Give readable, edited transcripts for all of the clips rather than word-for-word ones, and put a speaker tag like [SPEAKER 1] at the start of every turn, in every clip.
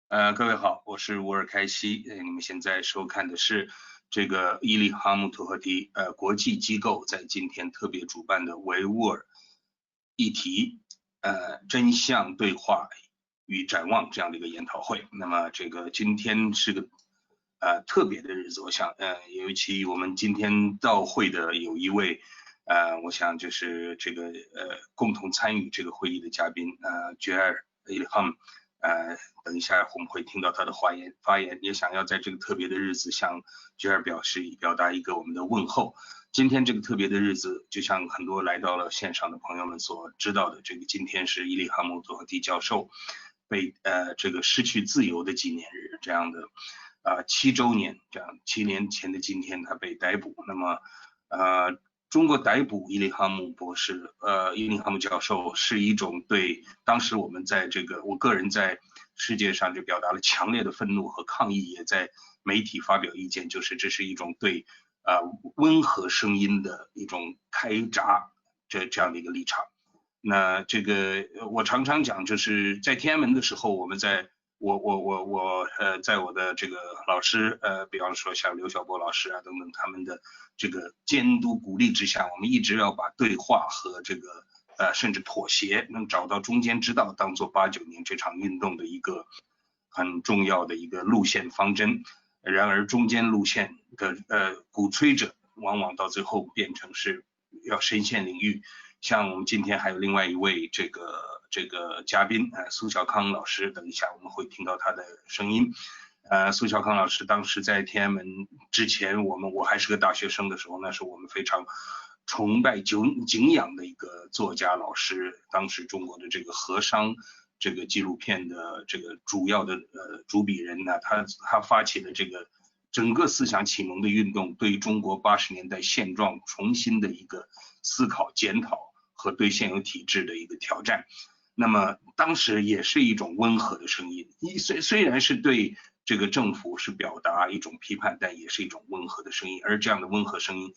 [SPEAKER 1] 各位好，我是乌尔开西。你们现在收看的是这个伊利哈木图赫迪国际机构在今天特别主办的维吾尔议题真相对话与展望这样的一个研讨会。那么这个今天是个特别的日子，我想尤其我们今天到会的有一位我想就是这个共同参与这个会议的嘉宾觉尔伊利哈姆。等一下我们会听到他的发言，也想要在这个特别的日子向菊儿表达一个我们的问候。今天这个特别的日子，就像很多来到了现场的朋友们所知道的，这个今天是伊利哈木佐和蒂教授被这个失去自由的纪念日，这样的7周年，这样7年前的今天他被逮捕。那么中国逮捕伊利哈木博士，伊利哈木教授是一种对当时我们在这个我个人在世界上就表达了强烈的愤怒和抗议，也在媒体发表意见，就是这是一种对温和声音的一种开闸这样的一个立场。那这个我常常讲，就是在天安门的时候，我们在在我的这个老师比方说像刘晓波老师等等他们的这个监督鼓励之下，我们一直要把对话和这个甚至妥协能找到中间之道，当做89年这场运动的一个很重要的一个路线方针。然而中间路线的鼓吹者，往往到最后变成是要深陷领域。像我们今天还有另外一位这个嘉宾苏小康老师，等一下我们会听到他的声音。苏小康老师当时在天安门之前，我还是个大学生的时候，那是我们非常崇拜敬仰的一个作家老师，当时中国的这个和商这个纪录片的这个主要的主笔人呢，他发起了这个整个思想启蒙的运动，对中国80年代现状重新的一个思考检讨和对现有体制的一个挑战。那么当时也是一种温和的声音，虽然是对这个政府是表达一种批判，但也是一种温和的声音。而这样的温和声音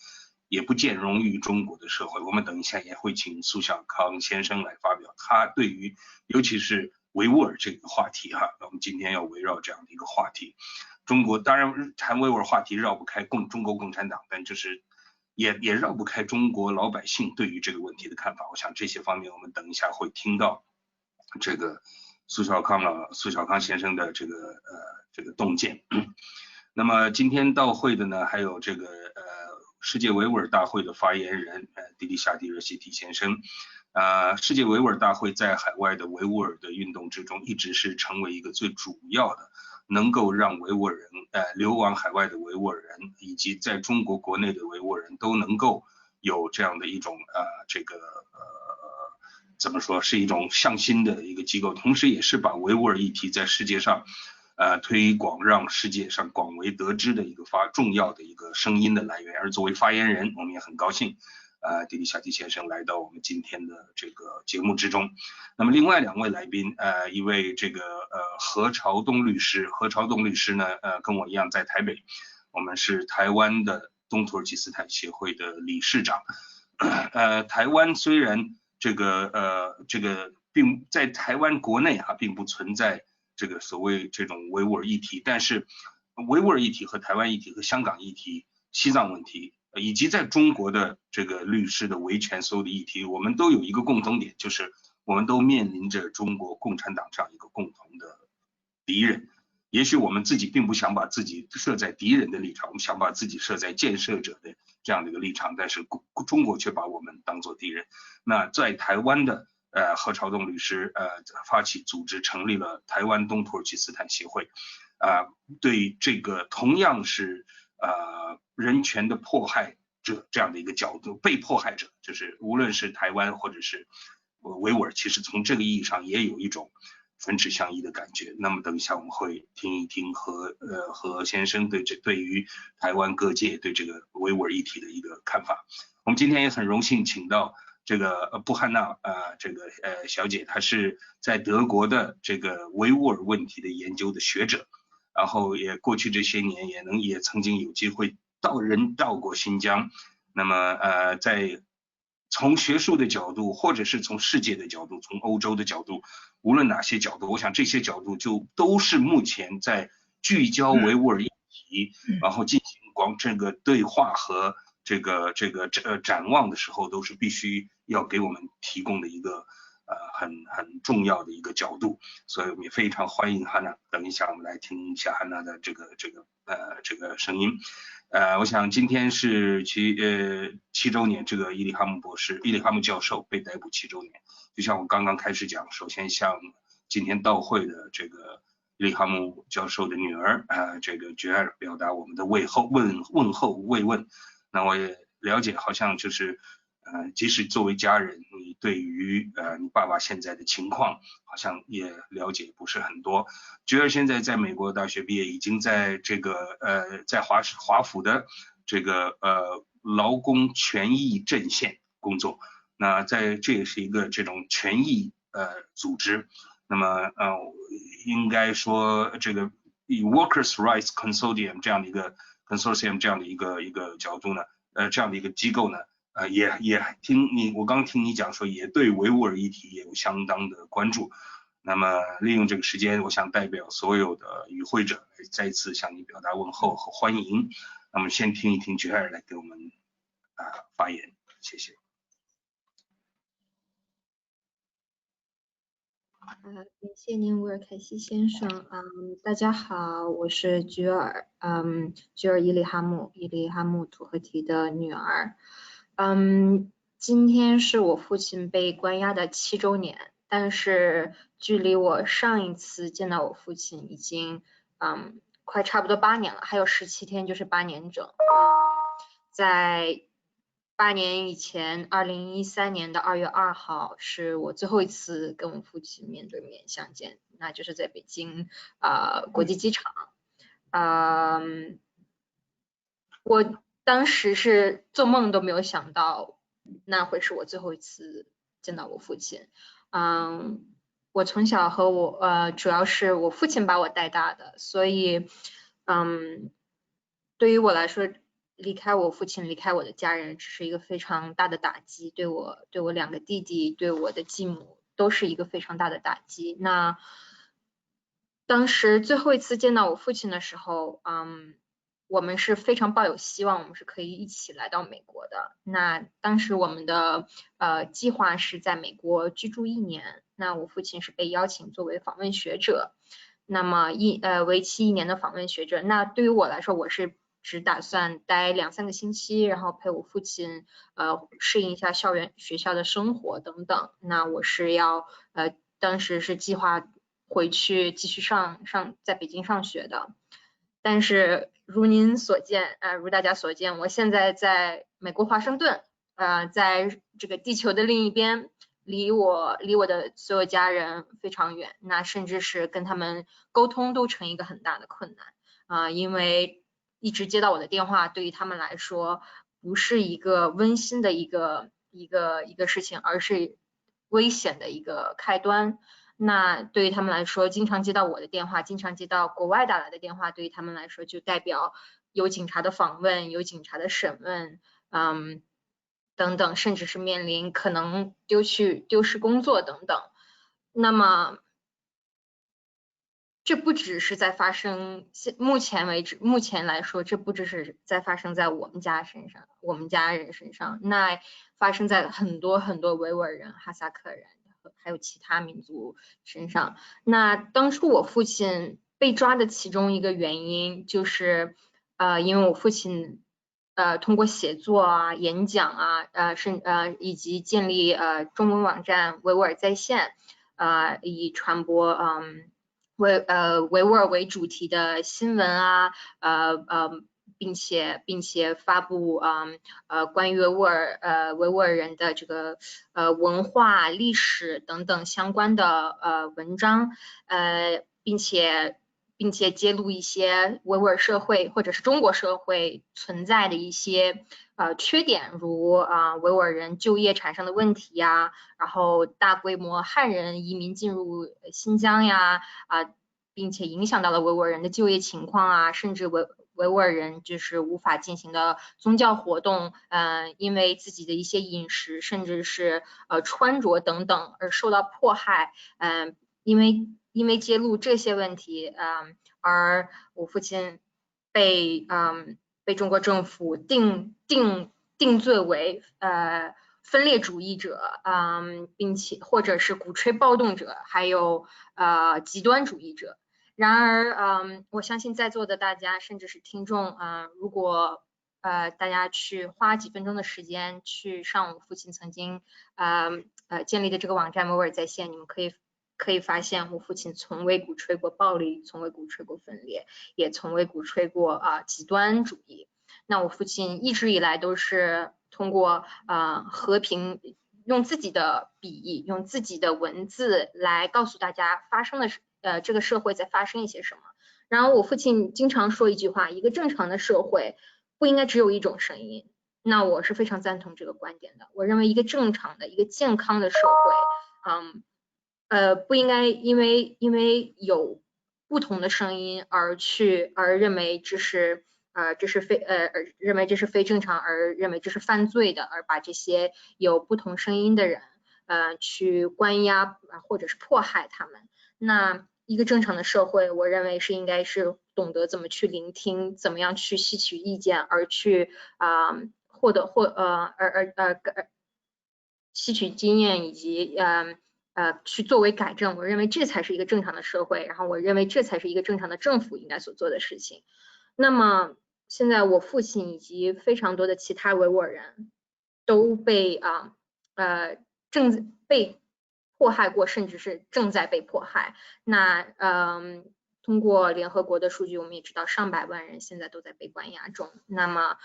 [SPEAKER 1] 也不见容于中国的社会。我们等一下也会请苏小康先生来发表他对于尤其是维吾尔这个话题我们今天要围绕这样的一个话题。中国当然谈维吾尔话题绕不开中国共产党，但就是也绕不开中国老百姓对于这个问题的看法。我想这些方面我们等一下会听到这个苏小康先生的这个洞见。那么今天到会的呢，还有这个世界维吾尔大会的发言人迪丽夏迪热西提先生。世界维吾尔大会在海外的维吾尔的运动之中，一直是成为一个最主要的能够让维吾尔人流亡海外的维吾尔人，以及在中国国内的维吾尔人都能够有这样的一种怎么说，是一种向心的一个机构，同时也是把维吾尔议题在世界上推广，让世界上广为得知的一个重要的一个声音的来源。而作为发言人，我们也很高兴迪丽夏蒂先生来到我们今天的这个节目之中。那么另外2位来宾一位这个何朝东律师，何朝东律师呢跟我一样在台北，我们是台湾的东土耳其斯坦协会的理事长。台湾虽然这个并在台湾国内并不存在这个所谓这种维吾尔议题，但是维吾尔议题和台湾议题和香港议题、西藏问题，以及在中国的这个律师的维权所有的议题，我们都有一个共同点，就是我们都面临着中国共产党这样一个共同的敌人。也许我们自己并不想把自己设在敌人的立场，我们想把自己设在建设者的这样的一个立场，但是中国却把我们当作敌人。那在台湾的何朝东律师发起组织成立了台湾东土耳其斯坦协会，对这个同样是人权的迫害者这样的一个角度，被迫害者，就是无论是台湾或者是维吾尔，其实从这个意义上也有一种唇齿相依的感觉。那么等一下我们会听一听何先生对于台湾各界对这个维吾尔议题的一个看法。我们今天也很荣幸请到这个布汉娜这个小姐，她是在德国的这个维吾尔问题的研究的学者，然后也过去这些年也曾经有机会到过新疆。那么在从学术的角度，或者是从世界的角度，从欧洲的角度，无论哪些角度，我想这些角度就都是目前在聚焦维吾尔议题，然后进行这个对话和这个展望的时候，都是必须要给我们提供的一个很重要的一个角度。所以我们也非常欢迎汉娜。等一下我们来听一下汉娜的这个声音。我想今天是7周年，这个伊里哈木教授被逮捕7周年。就像我刚刚开始讲，首先向今天到会的这个伊里哈木教授的女儿这个觉尔表达我们的问候慰问。那我也了解，好像就是即使作为家人，你对于你爸爸现在的情况好像也了解不是很多。觉尔现在在美国大学毕业，已经在这个在华府的这个劳工权益阵线工作。那这也是一个这种权益组织。那么应该说这个以 Workers' Rights Consortium 这样的一个 consortium 这样的一个角度呢，这样的一个机构呢。也我刚听你讲说，也对维吾尔议题也有相当的关注。那么利用这个时间，我想代表所有的与会者再次向你表达问候和欢迎。那么先听一听觉尔来给我们发言，谢谢。
[SPEAKER 2] 感谢您，乌尔凯西先生。大家好，我是觉尔，觉尔伊里哈木土赫提的女儿。今天是我父亲被关押的7周年，但是距离我上一次见到我父亲已经快差不多8年了，还有17天就是8年整。在8年以前，2013年的2月2号是我最后一次跟我父亲面对面相见，那就是在北京国际机场。我当时是做梦都没有想到那会是我最后一次见到我父亲。我从小和主要是我父亲把我带大的，所以对于我来说，离开我父亲，离开我的家人，这是一个非常大的打击，对我2个弟弟，对我的继母都是一个非常大的打击。那当时最后一次见到我父亲的时候，我们是非常抱有希望，我们是可以一起来到美国的。那当时我们的计划是在美国居住1年，那我父亲是被邀请作为访问学者，那么为期1年的访问学者。那对于我来说，我是只打算待2-3个星期，然后陪我父亲适应一下学校的生活等等。那我是要当时是计划回去继续在北京上学的。但是如大家所见，我现在在美国华盛顿，在这个地球的另一边，离我的所有家人非常远，那甚至是跟他们沟通都成一个很大的困难因为一直接到我的电话，对于他们来说不是一个温馨的一个事情，而是危险的一个开端。那对于他们来说，经常接到我的电话，经常接到国外打来的电话，对于他们来说就代表有警察的访问，有警察的审问，等等，甚至是面临可能丢失工作等等。那么这不只是在发生，目前来说，这不只是在发生在我们家人身上，那发生在很多很多维吾尔人、哈萨克人还有其他民族身上。那当初我父亲被抓的其中一个原因就是因为我父亲通过写作演讲以及建立中文网站维吾尔在线以传播维吾尔为主题的新闻并且发布关于维吾尔人的这个文化、历史等等相关的文章，并且揭露一些维吾尔社会或者是中国社会存在的一些缺点，如维吾尔人就业产生的问题然后大规模汉人移民进入新疆并且影响到了维吾尔人的就业情况甚至维维吾尔人就是无法进行的宗教活动，因为自己的一些饮食甚至是穿着等等而受到迫害，因为揭露这些问题，而我父亲被中国政府定罪为分裂主义者，并且或者是鼓吹暴动者，还有极端主义者。然而，我相信在座的大家，甚至是听众，如果大家去花几分钟的时间去上我父亲曾经建立的这个网站维吾尔在线，你们可以发现，我父亲从未鼓吹过暴力，从未鼓吹过分裂，也从未鼓吹过极端主义。那我父亲一直以来都是通过和平，用自己的笔意，用自己的文字来告诉大家发生的这个社会在发生一些什么。然后我父亲经常说一句话：一个正常的社会不应该只有一种声音。那我是非常赞同这个观点的。我认为一个正常的、一个健康的社会，不应该因为有不同的声音而认为认为这是非正常，而认为这是犯罪的，而把这些有不同声音的人，去关押或者是迫害他们。那一个正常的社会，我认为是应该是懂得怎么去聆听，怎么样去吸取意见，而去吸取经验以及去作为改正。我认为这才是一个正常的社会，然后我认为这才是一个正常的政府应该所做的事情。那么现在我父亲以及非常多的其他维吾尔人都被被迫害过，甚至是正在被迫害。那通过联合国的数据，我们也知道上百万人现在都在被关押中。那么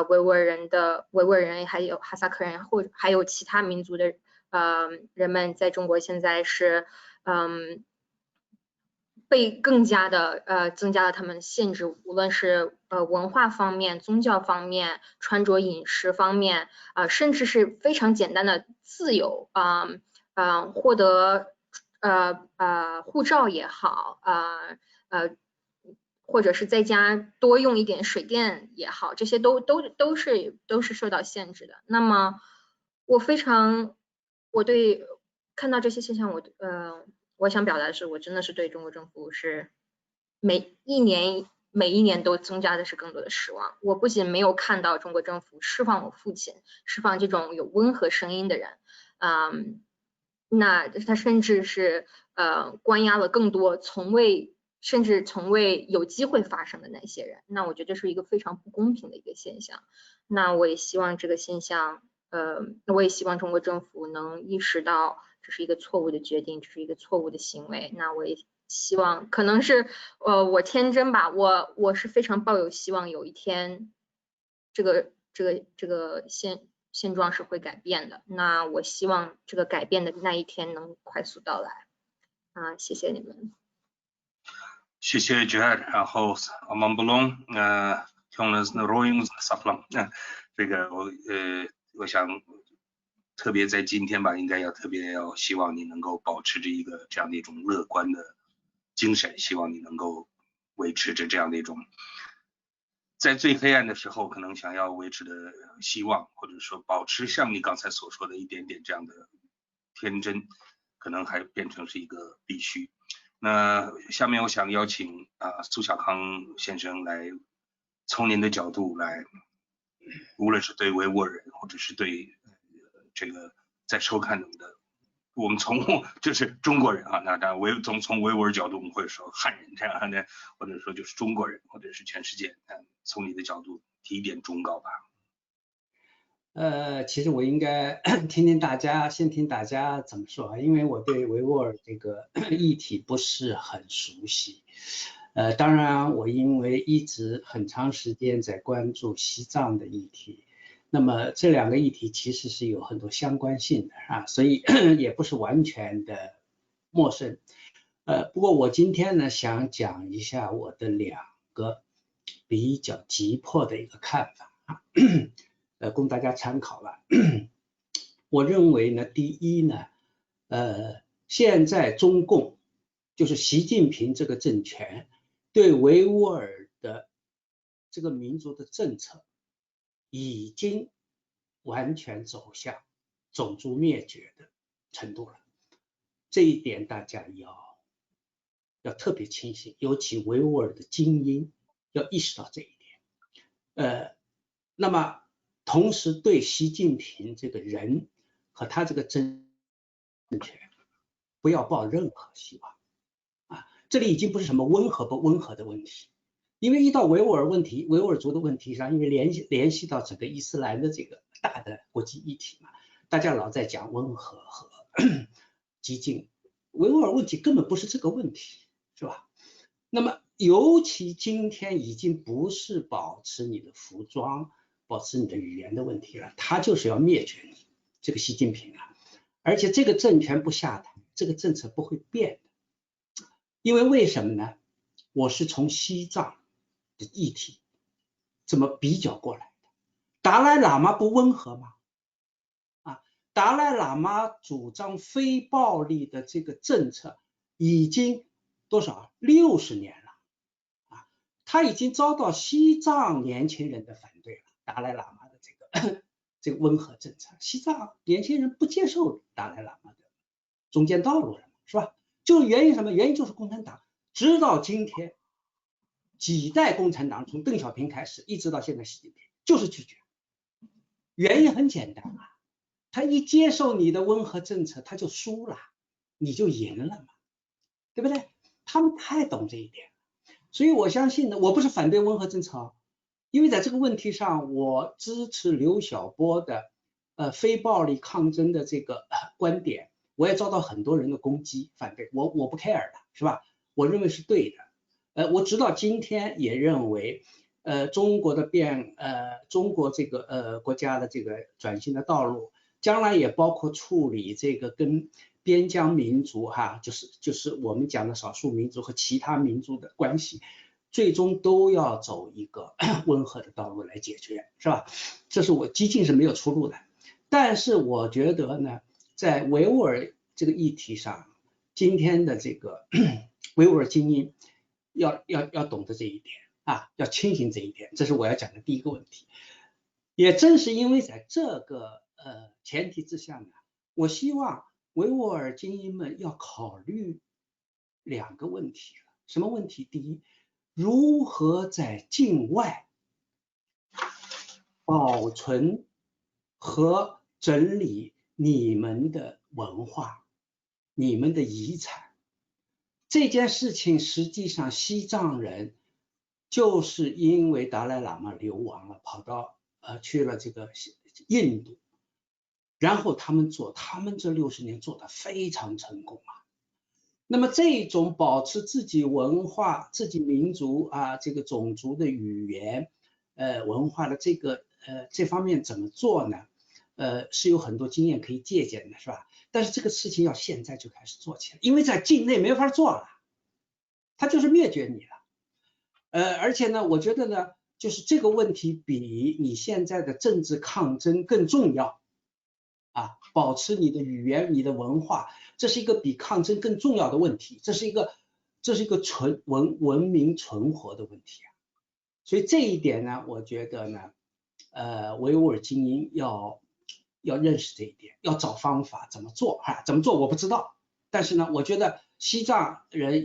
[SPEAKER 2] 维吾尔人还有哈萨克人还有其他民族的人们在中国现在是被更加的增加了他们的限制，无论是文化方面、宗教方面、穿着饮食方面，甚至是非常简单的自由，获得护照也好，或者是在家多用一点水电也好，这些都是受到限制的。那么我对看到这些现象，我想表达的是，我真的是对中国政府是每一年都增加的是更多的失望。我不仅没有看到中国政府释放我父亲，释放这种有温和声音的人，那他甚至是关押了更多甚至从未有机会发生的那些人。那我觉得这是一个非常不公平的一个现象。那我也希望这个现象，我也希望中国政府能意识到这是一个错误的决定，这是一个错误的行为。那我也希望，可能是我天真吧，我是非常抱有希望，有一天这个现状是会改变的。那我希望这个改变的那一天能快速到来。谢谢你们。
[SPEAKER 1] 谢谢 Jihad， 然后阿曼布隆听了Roying Saplam， 这个我想特别在今天吧，应该要特别要希望你能够保持着一个这样的一种乐观的精神，希望你能够维持着这样的一种在最黑暗的时候可能想要维持的希望，或者说保持像你刚才所说的一点点这样的天真，可能还变成是一个必须。那下面我想邀请苏小康先生来从您的角度来，无论是对维吾尔人或者是对这个在收看的我们就是中国人那当然从维吾尔角度我们会说汉人这样的，或者说就是中国人或者是全世界，从你的角度提一点忠告吧。
[SPEAKER 3] 其实我应该先听大家怎么说因为我对维吾尔这个议题不是很熟悉。当然我因为一直很长时间在关注西藏的议题，那么这两个议题其实是有很多相关性的所以也不是完全的陌生。不过我今天呢想讲一下我的两个比较急迫的一个看法供大家参考了。我认为呢，第一呢，现在中共就是习近平这个政权对维吾尔的这个民族的政策已经完全走向种族灭绝的程度了。这一点大家要特别清醒，尤其维吾尔的精英要意识到这一点。那么同时对习近平这个人和他这个政权不要抱任何希望啊！这里已经不是什么温和不温和的问题，因为一到维吾尔问题、维吾尔族的问题上，因为联系到整个伊斯兰的这个大的国际议题嘛，大家老在讲温和和激进，维吾尔问题根本不是这个问题，是吧？那么尤其今天已经不是保持你的服装、保持你的语言的问题了，他就是要灭绝你这个习近平啊！而且这个政权不下台，这个政策不会变的，因为为什么呢？我是从西藏的议题这么比较过来的。达赖喇嘛不温和吗？达赖喇嘛主张非暴力的这个政策已经多少60年了啊，他已经遭到西藏年轻人的反对了。达赖喇嘛的这个温和政策，西藏年轻人不接受达赖喇嘛的中间道路了，是吧？就原因什么？原因就是共产党直到今天几代共产党，从邓小平开始一直到现在习近平就是拒绝。原因很简单啊，他一接受你的温和政策，他就输了，你就赢了嘛，对不对？他们太懂这一点，所以我相信呢，我不是反对温和政策，因为在这个问题上，我支持刘晓波的非暴力抗争的这个观点，我也遭到很多人的攻击反对，我不 care 的，是吧？我认为是对的，我直到今天也认为。中国这个国家的这个转型的道路，将来也包括处理这个跟边疆民族哈，就是我们讲的少数民族和其他民族的关系，最终都要走一个温和的道路来解决，是吧？这是我激进是没有出路的。但是我觉得呢，在维吾尔这个议题上，今天的这个维吾尔精英要懂得这一点。要清醒这一点，这是我要讲的第一个问题。也正是因为在这个前提之下呢，我希望维吾尔精英们要考虑2个问题了。什么问题？第一，如何在境外保存和整理你们的文化、你们的遗产？这件事情实际上西藏人就是因为达赖喇嘛流亡了，跑到去了这个印度，然后他们这60年做得非常成功啊。那么这种保持自己文化、自己民族这个种族的语言文化的这方面怎么做呢？是有很多经验可以借鉴的，是吧？但是这个事情要现在就开始做起来，因为在境内没法做了，他就是灭绝你了。而且呢，我觉得呢，就是这个问题比你现在的政治抗争更重要保持你的语言、你的文化，这是一个比抗争更重要的问题，这是一个文明存活的问题所以这一点呢，我觉得呢，维吾尔精英要认识这一点，要找方法怎么做怎么做我不知道，但是呢，我觉得西藏人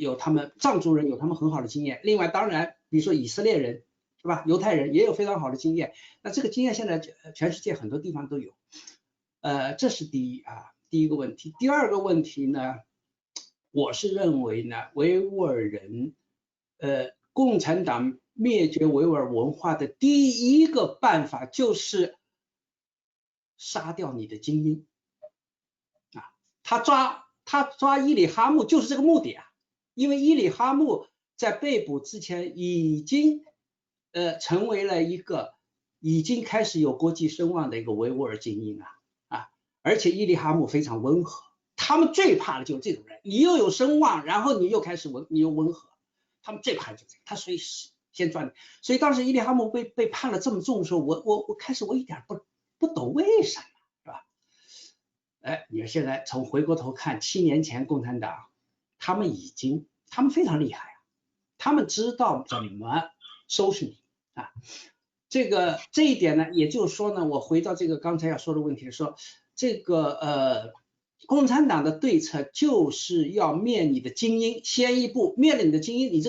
[SPEAKER 3] 藏族人有他们很好的经验，另外当然比如说以色列人是吧，犹太人也有非常好的经验，那这个经验现在全世界很多地方都有，这是第一个问题。第二个问题呢，我是认为呢，维吾尔人共产党灭绝维吾尔文化的第一个办法就是杀掉你的精英他抓伊里哈木就是这个目的因为伊里哈木在被捕之前已经成为了一个已经开始有国际声望的一个维吾尔精英而且伊里哈木非常温和，他们最怕的就是这种人，你又有声望，然后你又温和，他们最怕的就是这个，他所以先抓你。所以当时伊里哈木被判了这么重的时候，我开始我一点不懂为什么，是吧？你看现在从回过头看，7年前共产党他们非常厉害他们知道怎么收拾你，啊。这一点呢，也就是说呢，我回到这个刚才要说的问题，说这个共产党的对策就是要灭你的精英，先一步灭了你的精英，你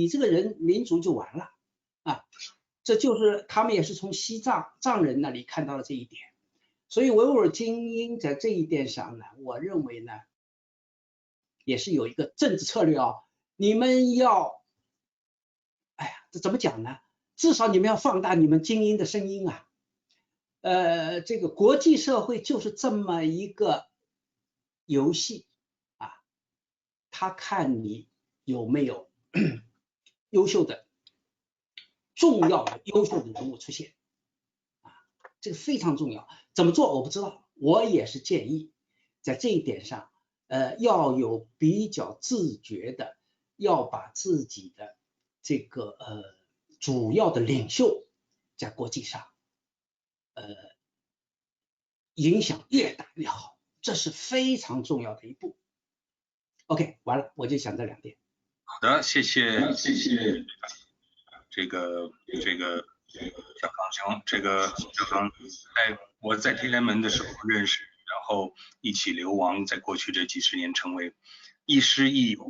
[SPEAKER 3] 这个人民族就完了啊。这就是他们也是从西藏人那里看到了这一点，所以维吾尔精英在这一点上呢，我认为呢，也是有一个政治策略啊，你们要，哎呀，这怎么讲呢？至少你们要放大你们精英的声音啊。这个国际社会就是这么一个游戏啊，他看你有没有重要的优秀的人物出现啊，这个非常重要。怎么做我不知道，我也是建议在这一点上，要有比较自觉的，要把自己的这个主要的领袖在国际上，影响越大越好，这是非常重要的一步。OK， 完了，我就想这2点。
[SPEAKER 1] 好的，谢谢这个小康兄，这个小康我在天安门的时候认识，然后一起流亡，在过去这几十年成为亦师亦友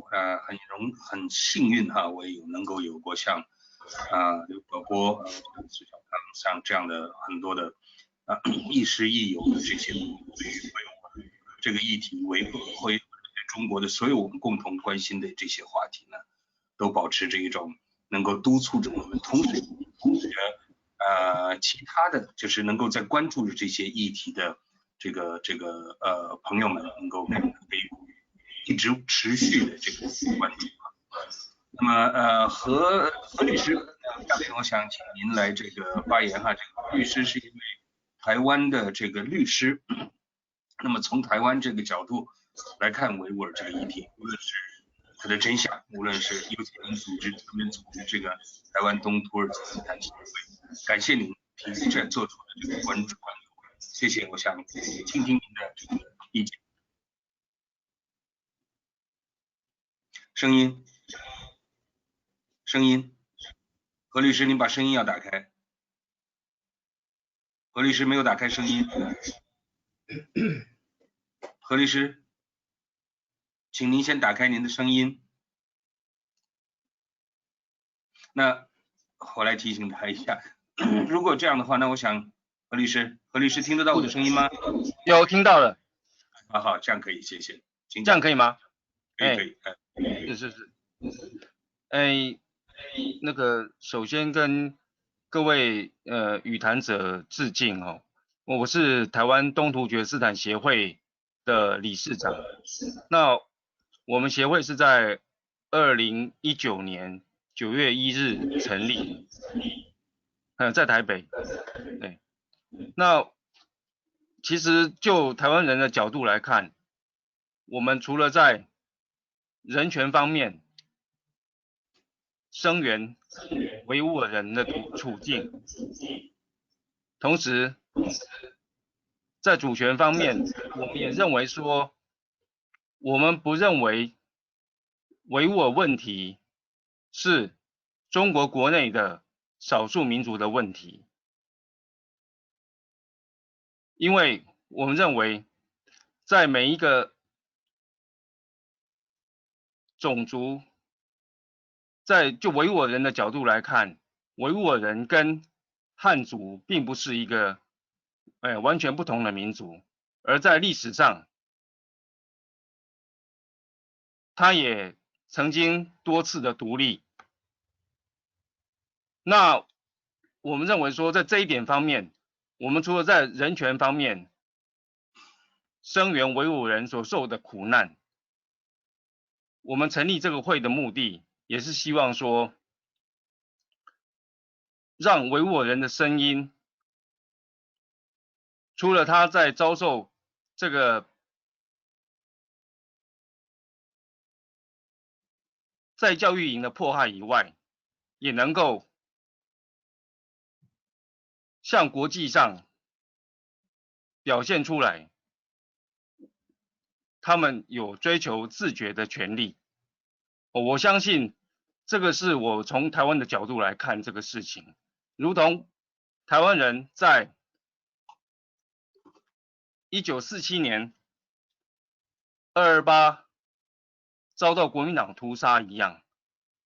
[SPEAKER 1] 很幸运哈，我也能够有过像刘晓波、石小康像这样的很多的亦师亦友的这些这个议题维中国的所有我们共同关心的这些话题呢，都保持着一种能够督促着我们，同时其他的就是能够在关注着这些议题的这个朋友们能够可以一直持续的这个关注。那么何律师，下面我想请您来这个发言哈。这个律师是一位台湾的这个律师，那么从台湾这个角度来看维吾尔这个议题，无论是它的真相，无论是有请您组织这个台湾东土耳其斯坦协会，感谢您提出做出的这个关注，谢谢。我想倾听您的这个意见。声音，何律师，您把声音要打开。何律师没有打开声音。何律师，请您先打开您的声音。那我来提醒他一下，如果这样的话，那我想何律师听得到我的声音吗？
[SPEAKER 4] 有听到了。
[SPEAKER 1] 好，这样可以，谢谢。
[SPEAKER 4] 这样可以吗？
[SPEAKER 1] 可以。
[SPEAKER 4] 是。那个首先跟各位语坛者致敬哦，我是台湾东突厥斯坦协会的理事长。那我们协会是在2019年9月1日成立，在台北。对，那其实就台湾人的角度来看，我们除了在人权方面声援维吾尔人的处境，同时在主权方面，我们也认为说，我们不认为维吾尔问题是中国国内的少数民族的问题，因为我们认为在每一个种族，就维吾尔人的角度来看，维吾尔人跟汉族并不是一个完全不同的民族，而在历史上，他也曾经多次的独立。那我们认为说，在这一点方面，我们除了在人权方面声援维吾尔人所受的苦难，我们成立这个会的目的，也是希望说，让维吾尔人的声音，除了他在遭受这个在教育营的迫害以外，也能够向国际上表现出来，他们有追求自觉的权利。我相信这个是我从台湾的角度来看这个事情。如同台湾人在1947年228遭到国民党屠杀一样，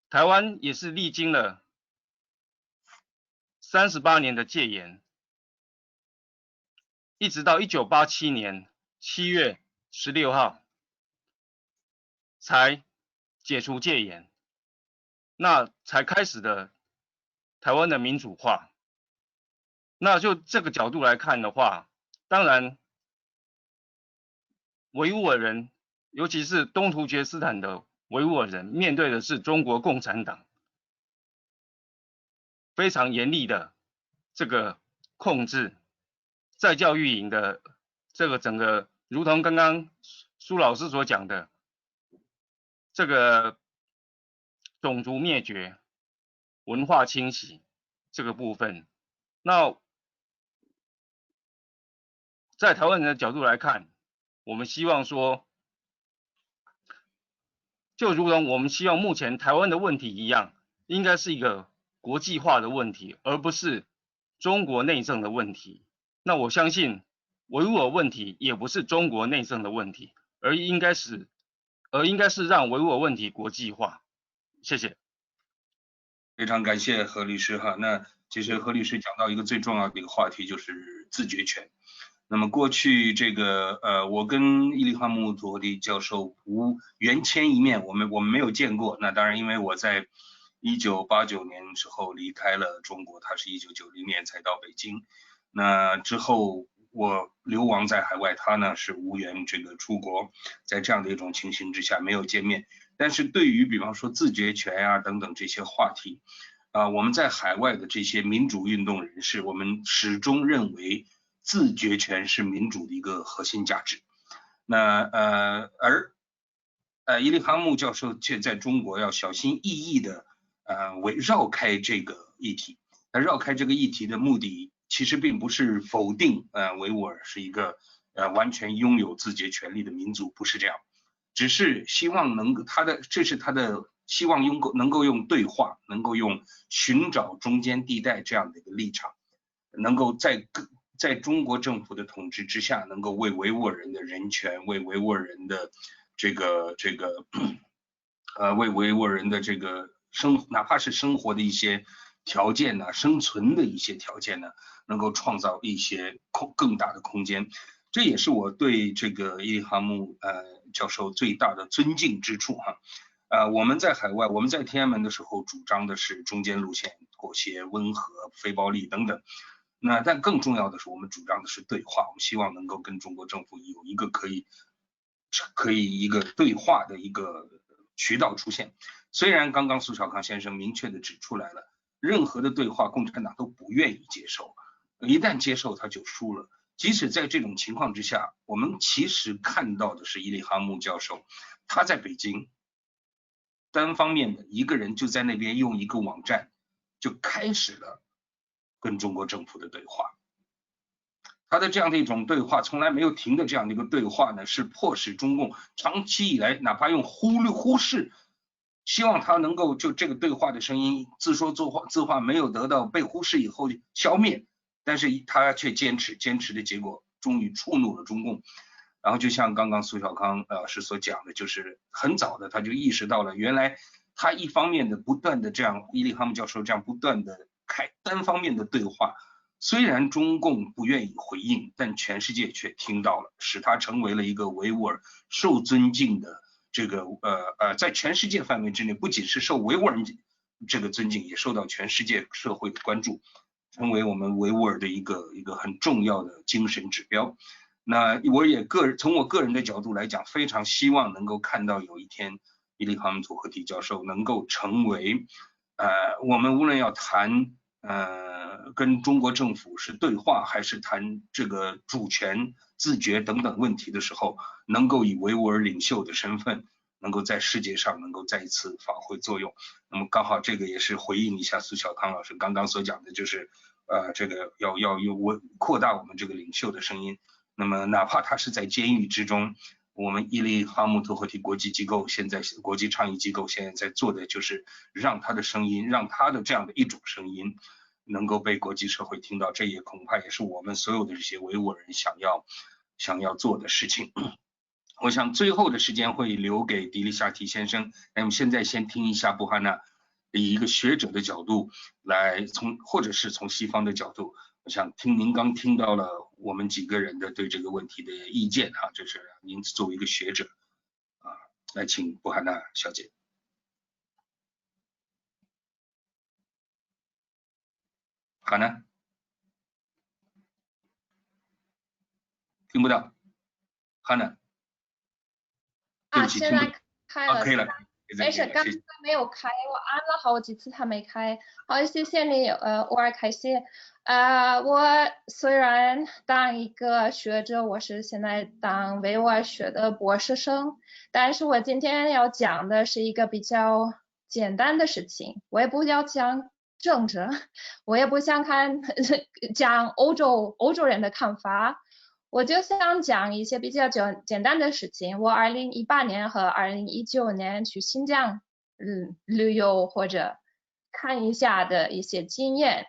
[SPEAKER 4] 台湾也是历经了38年的戒严，一直到1987年7月16号才解除戒严，那才开始的台湾的民主化。那就这个角度来看的话，当然维吾尔人，尤其是东突厥斯坦的维吾尔人，面对的是中国共产党非常严厉的这个控制，在教育营的这个整个，如同刚刚苏老师所讲的，这个种族灭绝、文化清洗这个部分，那在台湾人的角度来看，我们希望说，就如同我们希望目前台湾的问题一样，应该是一个国际化的问题，而不是中国内政的问题。那我相信维吾尔问题也不是中国内政的问题，而应该是让维吾尔问题国际化。谢谢。
[SPEAKER 1] 非常感谢何律师哈。那其实何律师讲到一个最重要的一个话题，就是自决权。那么过去这个我跟伊利哈木图赫蒂教授无缘牵一面，我们没有见过。那当然，因为我在1989年时候离开了中国，他是1990年才到北京。那之后我流亡在海外，他呢是无缘这个出国，在这样的一种情形之下没有见面。但是对于比方说自决权啊等等这些话题，我们在海外的这些民主运动人士，我们始终认为自决权是民主的一个核心价值。那而伊利哈木教授却在中国要小心翼翼的绕开这个议题。那绕开这个议题的目的，其实并不是否定维吾尔是一个完全拥有自决权利的民族，不是这样，只是希望这是他的希望能够用对话，能够用寻找中间地带这样的一个立场，能够在中国政府的统治之下，能够为维吾尔人的人权，为维吾尔人的为维吾尔人的这个哪怕是生活的一些条件呢，生存的一些条件呢，能够创造一些更大的空间。这也是我对这个伊利哈木教授最大的尊敬之处哈。我们在海外，我们在天安门的时候主张的是中间路线，妥协、温和、非暴力等等。但更重要的是，我们主张的是对话，我们希望能够跟中国政府有一个可以一个对话的一个渠道出现。虽然刚刚苏小康先生明确的指出来了，任何的对话共产党都不愿意接受，一旦接受他就输了。即使在这种情况之下，我们其实看到的是伊利哈木教授他在北京单方面的一个人就在那边用一个网站就开始了跟中国政府的对话。他的这样的一种对话，从来没有停的这样的一个对话呢，是迫使中共长期以来哪怕用忽视，希望他能够就这个对话的声音自说自话没有得到被忽视以后消灭，但是他却坚持的结果终于触怒了中共。然后就像刚刚苏小康老师所讲的，就是很早的他就意识到了，原来他一方面的不断的这样伊利哈木教授这样不断的单方面的对话，虽然中共不愿意回应，但全世界却听到了，使他成为了一个维吾尔受尊敬的这个在全世界范围之内，不仅是受维吾尔人这个尊敬，也受到全世界社会的关注，成为我们维吾尔的一个很重要的精神指标。那我也从我个人的角度来讲，非常希望能够看到有一天伊利哈木图赫蒂教授能够成为我们无论要谈跟中国政府是对话，还是谈这个主权、自决等等问题的时候，能够以维吾尔领袖的身份，能够在世界上能够再一次发挥作用。那么刚好这个也是回应一下苏小康老师刚刚所讲的，就是这个要扩大我们这个领袖的声音。那么哪怕他是在监狱之中，我们伊利哈木图赫蒂国际机构现在国际倡议机构现在在做的就是让他的声音，让他的这样的一种声音能够被国际社会听到，这也恐怕也是我们所有的这些维吾尔人想要做的事情。我想最后的时间会留给迪丽夏提先生，那么现在先听一下布哈纳以一个学者的角度来或者是从西方的角度，我想您刚听到了我们几个人的对这个问题的意见啊，这是您作为一个学者啊，来请布哈纳小姐。哈纳，听不到，哈纳。
[SPEAKER 5] 现在开了，
[SPEAKER 1] 可以了，
[SPEAKER 5] 没事，刚才没有开，我按了好几次它没开。好，谢谢你，沃尔凯西。我虽然当一个学者，我是现在当维吾尔学的博士生，但是我今天要讲的是一个比较简单的事情，我也不要讲政治，我也不想讲欧洲人的看法。我就想讲一些比较简单的事情。我2018年和2019年去新疆旅游或者看一下的一些经验，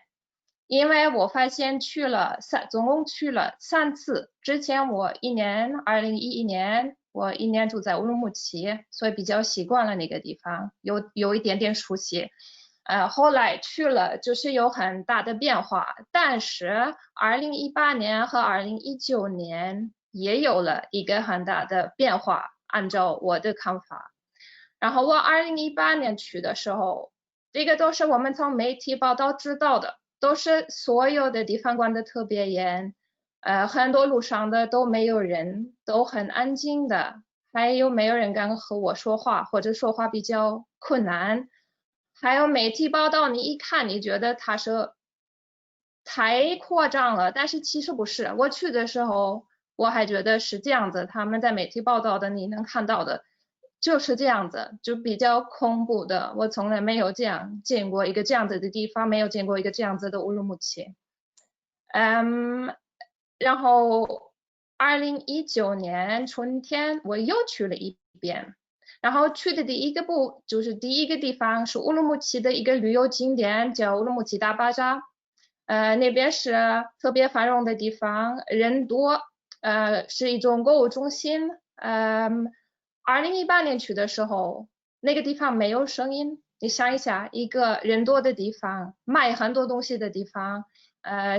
[SPEAKER 5] 因为我发现总共去了3次。之前我2011年我1年住在乌鲁木齐，所以比较习惯了那个地方，有一点点熟悉。后来去了就是有很大的变化，但是2018年和2019年也有了一个很大的变化，按照我的看法。然后我2018年去的时候，这个都是我们从媒体报道知道的，都是所有的地方管得特别严，很多路上的都没有人，都很安静的，还有没有人敢和我说话，或者说话比较困难。还有媒体报道，你一看你觉得它是太夸张了，但是其实不是。我去的时候我还觉得是这样子，他们在媒体报道的你能看到的就是这样子，就比较恐怖的。我从来没有见过一个这样子的地方，没有见过一个这样子的乌鲁木齐。然后2019年春天我又去了一遍。然后去的第一个地方是乌鲁木齐的一个旅游景点，叫乌鲁木齐大巴扎。那边是特别繁荣的地方，人多，是一种购物中心。2018年去的时候，那个地方没有声音。你想一下，一个人多的地方，卖很多东西的地方，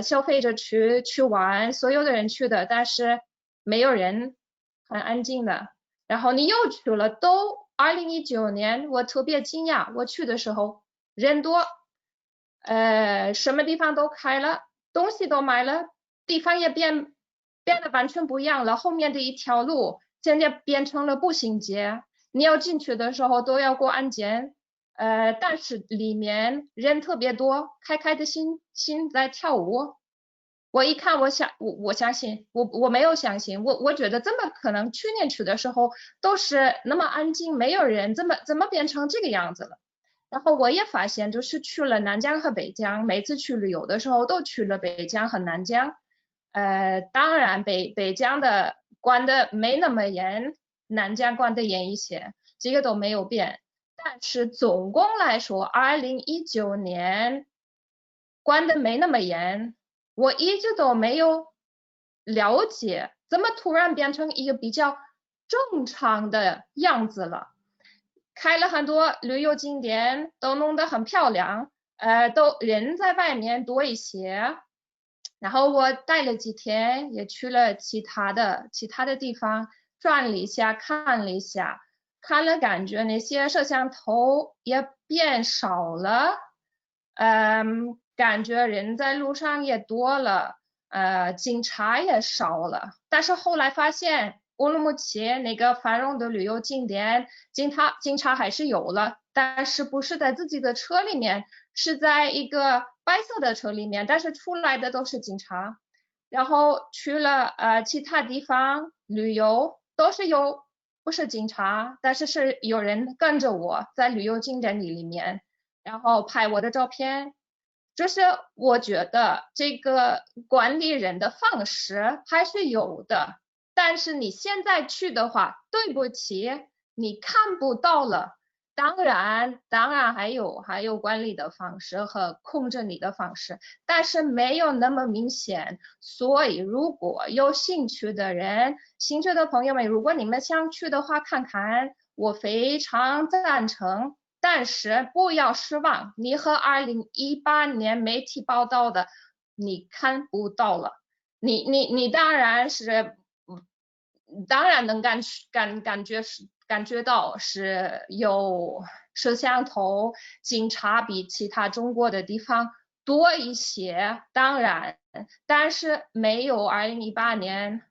[SPEAKER 5] 消费者去玩，所有的人去的，但是没有人，很安静的。然后你又去了，都2019年，我特别惊讶，我去的时候人多，什么地方都开了，东西都买了，地方也变得完全不一样了。后面的一条路现在变成了步行街，你要进去的时候都要过安检，但是里面人特别多，开的心在跳舞。我一看，我相信，我没有相信，我觉得怎么可能？去年去的时候都是那么安静，没有人，怎么变成这个样子了？然后我也发现，就是去了南疆和北疆，每次去旅游的时候都去了北疆和南疆。当然北疆的管的没那么严，南疆管的严一些，这个都没有变。但是总共来说，2019年管的没那么严。我一直都没有了解，怎么突然变成一个比较正常的样子了？开了很多旅游景点，都弄得很漂亮，都人在外面多一些。然后我待了几天，也去了其他的地方转了一下，看了一下，感觉那些摄像头也变少了，感觉人在路上也多了，警察也少了。但是后来发现乌鲁木齐那个繁荣的旅游景点，警察还是有了，但是不是在自己的车里面，是在一个白色的车里面，但是出来的都是警察。然后去了其他地方旅游，都是不是警察，但是有人跟着我在旅游景点里面，然后拍我的照片。就是我觉得这个管理人的方式还是有的，但是你现在去的话，对不起，你看不到了。当然还有管理的方式和控制你的方式，但是没有那么明显。所以如果有兴趣的朋友们，如果你们想去的话，看看，我非常赞成。但是不要失望，你和2018年媒体报道的你看不到了。你当然能感觉到是有摄像头，警察比其他中国的地方多一些，当然，但是没有2018年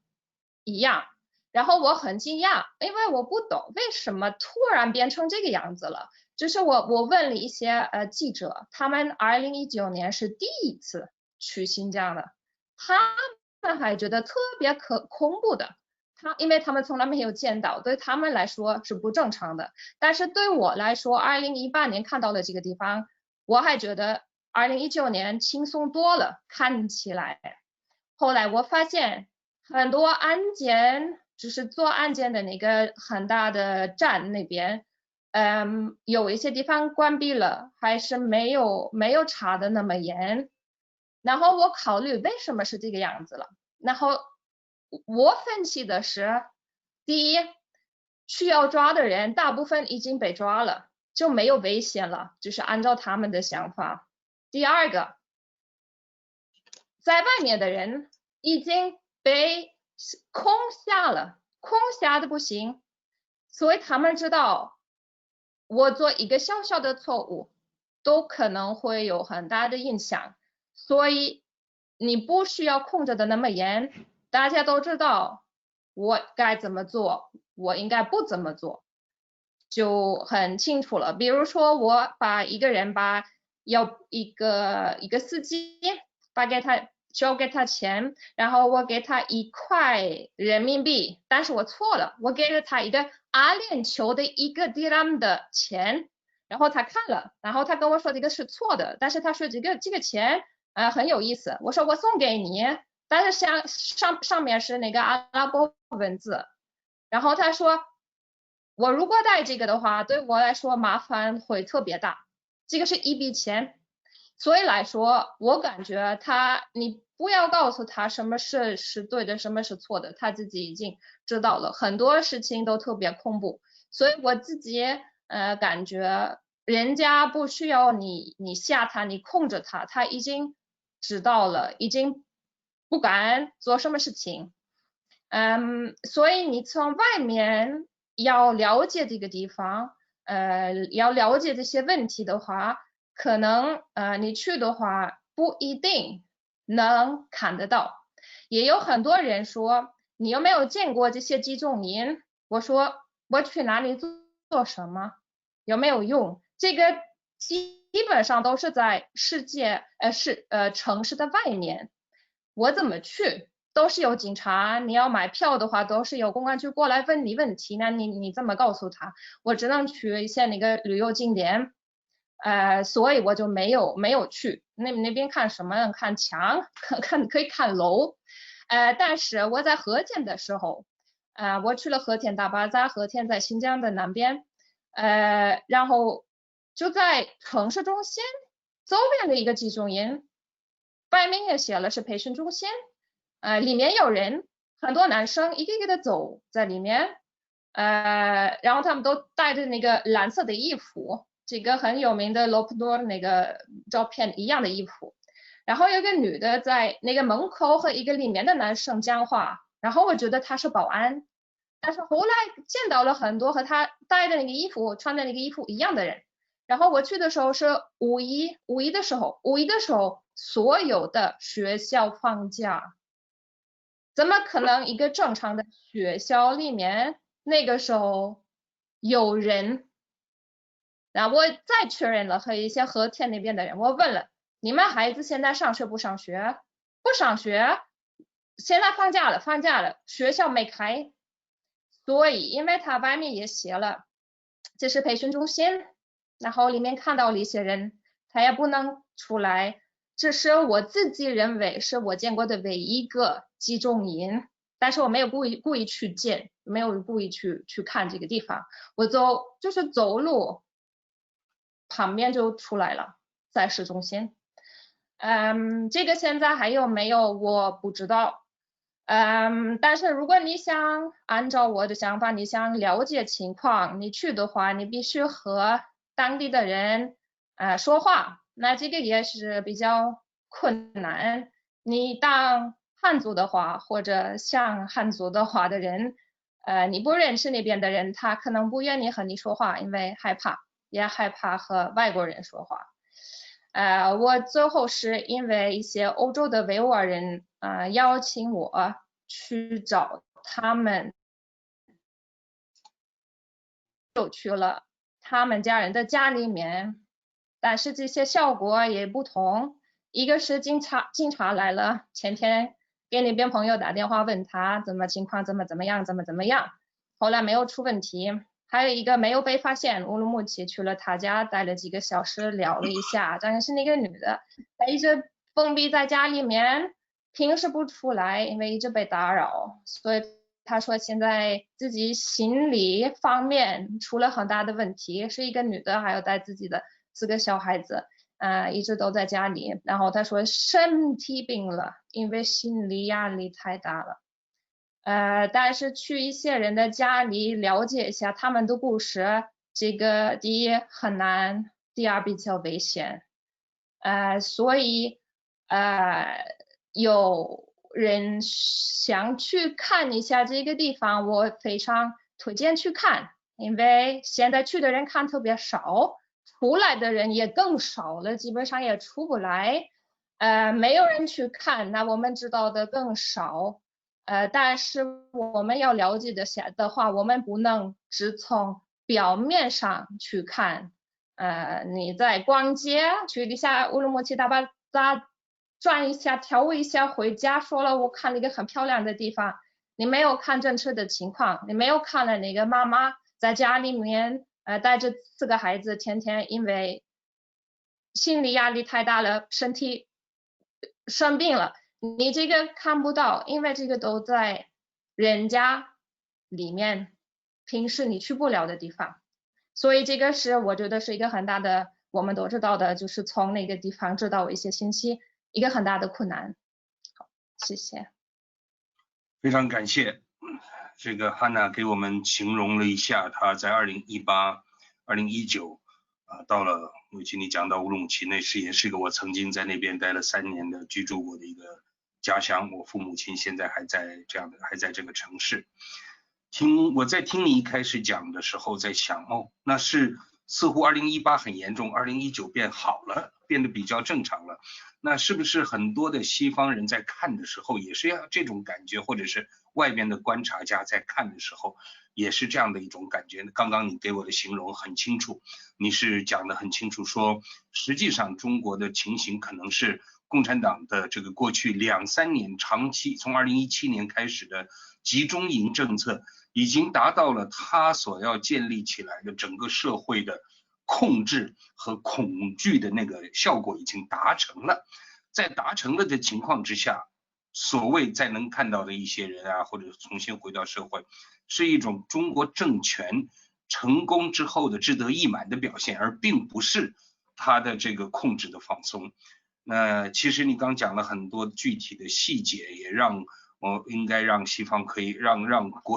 [SPEAKER 5] 一样。然后我很惊讶，因为我不懂为什么突然变成这个样子了。就是我问了一些记者，他们2019年是第一次去新疆的，他们还觉得特别恐怖的。因为他们从来没有见到，对他们来说是不正常的。但是对我来说，2018年看到了这个地方，我还觉得2019年轻松多了，看起来。后来我发现很多案件，就是做案件的那个很大的站那边，有一些地方关闭了，还是没有查的那么严。然后我考虑为什么是这个样子了，然后我分析的是，第一，需要抓的人大部分已经被抓了，就没有危险了，就是按照他们的想法。第二个，在外面的人已经被空下了，空下的不行，所以他们知道我做一个小小的错误都可能会有很大的影响，所以你不需要控制的那么严，大家都知道我该怎么做，我应该不怎么做，就很清楚了。比如说我把一个人要一个司机交给他钱，然后我给他1块人民币，但是我错了，我给了他一个阿联酋的1个dirham的钱，然后他看了，然后他跟我说这个是错的，但是他说这个钱很有意思，我说我送给你，但是上面是那个阿拉伯文字，然后他说我如果带这个的话，对我来说麻烦会特别大，这个是一笔钱。所以来说，我感觉你不要告诉他什么是对的，什么是错的，他自己已经知道了，很多事情都特别恐怖。所以我自己感觉人家不需要你吓他，你控制他，他已经知道了，已经不敢做什么事情。所以你从外面要了解这个地方，要了解这些问题的话，可能你去的话不一定能看得到。也有很多人说你有没有见过这些集中营？我说我去哪里做什么？有没有用？这个基本上都是在城市的外面。我怎么去？都是有警察，你要买票的话，都是有公安局过来问你问题，那你怎么告诉他？我只能去一些那个旅游景点。所以我就没有去那边看什么，看墙，可以看楼。但是我在和田的时候，我去了和田大巴扎，和田在新疆的南边，然后就在城市中心周边的一个集中营，外面也写了是培训中心，里面有人，很多男生一个一个的走在里面，然后他们都带着那个蓝色的衣服。这个很有名的罗普多那个照片一样的衣服，然后有个女的在那个门口和一个里面的男生讲话，然后我觉得他是保安，但是后来见到了很多和他带的那个衣服穿的那个衣服一样的人，然后我去的时候是五一的时候所有的学校放假，怎么可能一个正常的学校里面那个时候有人？然后我再确认了和一些和田那边的人，我问了你们孩子现在上学不上学？不上学，现在放假了，学校没开。所以因为他外面也写了这是培训中心，然后里面看到了一些人，他也不能出来。这是我自己认为是我见过的唯一一个集中营，但是我没有故意去见，没有故意去看这个地方，我就是走路旁边就出来了，在市中心。这个现在还有没有我不知道。但是如果你想按照我的想法，你想了解情况，你去的话，你必须和当地的人说话，那这个也是比较困难。你当汉族的话，或者像汉族的话的人，你不认识那边的人，他可能不愿意和你说话，因为害怕，也害怕和外国人说话。我最后是因为一些欧洲的维吾尔人邀请我去找他们，就去了他们家人的家里面，但是这些效果也不同。一个是警察来了，前天给那边朋友打电话问他怎么情况怎么样，后来没有出问题。还有一个没有被发现，乌鲁木齐去了他家，待了几个小时，聊了一下，但是那个女的，她一直封闭在家里面，平时不出来，因为一直被打扰，所以她说现在自己心理方面出了很大的问题，是一个女的，还有带自己的4个小孩子，一直都在家里，然后她说身体病了，因为心理压力太大了。但是去一些人的家里了解一下他们的故事，这个第一很难，第二比较危险。所以有人想去看一下这个地方，我非常推荐去看，因为现在去的人看特别少，出来的人也更少了，基本上也出不来。没有人去看，那我们知道的更少。但是我们要了解的话，我们不能只从表面上去看。你在逛街，去一下乌鲁木齐大巴扎转一下，跳一下，回家说了我看了一个很漂亮的地方，你没有看真实的情况，你没有看了那个妈妈在家里面带着4个孩子，天天因为心理压力太大了，身体生病了。你这个看不到，因为这个都在人家里面，平时你去不了的地方，所以这个是我觉得是一个很大的，我们都知道的，就是从那个地方知道一些信息，一个很大的困难。好，谢谢。
[SPEAKER 1] 非常感谢这个汉娜给我们形容了一下她在2018、2019到了，尤其你讲到乌鲁木齐，那也是一个我曾经在那边待了3年的居住过的一个家乡，我父母亲现在还在这个城市。我在听你一开始讲的时候在想，那是似乎2018很严重，2019变好了，变得比较正常了。那是不是很多的西方人在看的时候也是要这种感觉，或者是外边的观察家在看的时候也是这样的一种感觉呢？刚刚你给我的形容很清楚，你是讲得很清楚，说实际上中国的情形可能是共产党的这个过去2、3年长期，从2017年开始的集中营政策已经达到了他所要建立起来的整个社会的控制和恐惧的那个效果已经达成了。在达成了的情况之下，所谓再能看到的一些人或者重新回到社会，是一种中国政权成功之后的志得意满的表现，而并不是他的这个控制的放松。那其实你刚讲了很多具体的细节，也让应该让西方可以让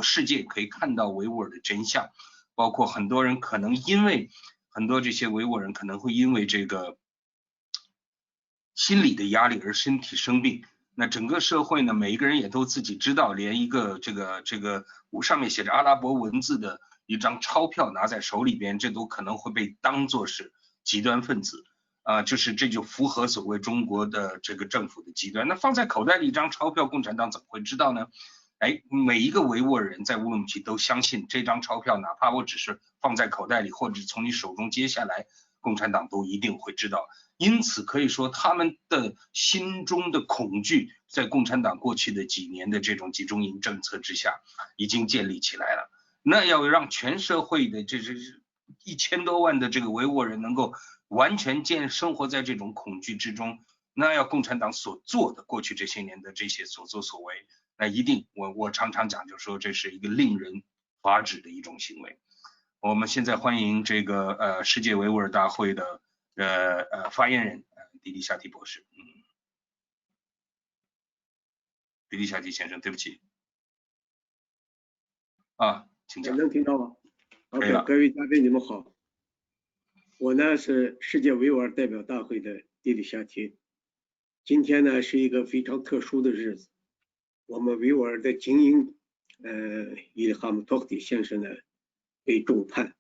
[SPEAKER 1] 世界可以看到维吾尔的真相，包括很多人可能因为很多这些维吾尔人可能会因为这个心理的压力而身体生病。那整个社会呢，每一个人也都自己知道，连一个这个上面写着阿拉伯文字的一张钞票拿在手里边，这都可能会被当作是极端分子。这就符合所谓中国的这个政府的极端。那放在口袋里一张钞票，共产党怎么会知道呢？每一个维吾尔人在乌鲁木齐都相信这张钞票，哪怕我只是放在口袋里，或者从你手中接下来，共产党都一定会知道。因此可以说，他们的心中的恐惧，在共产党过去的几年的这种集中营政策之下，已经建立起来了。那要让全社会的这1000多万的这个维吾尔人能够完全生活在这种恐惧之中，那要共产党所做的过去这些年的这些所作所为，那一定我常常讲，就说这是一个令人发指的一种行为。我们现在欢迎这个世界维吾尔大会的发言人迪迪夏提博士。迪迪夏提先生，对不起。请讲。
[SPEAKER 6] 能听到吗？
[SPEAKER 1] 可以了。
[SPEAKER 6] 各位嘉宾，你们好。我呢是世界维吾尔代表大会的迪迪夏提。今天呢是一个非常特殊的日子，我们维吾尔的精英伊利哈木托克蒂先生呢被重判，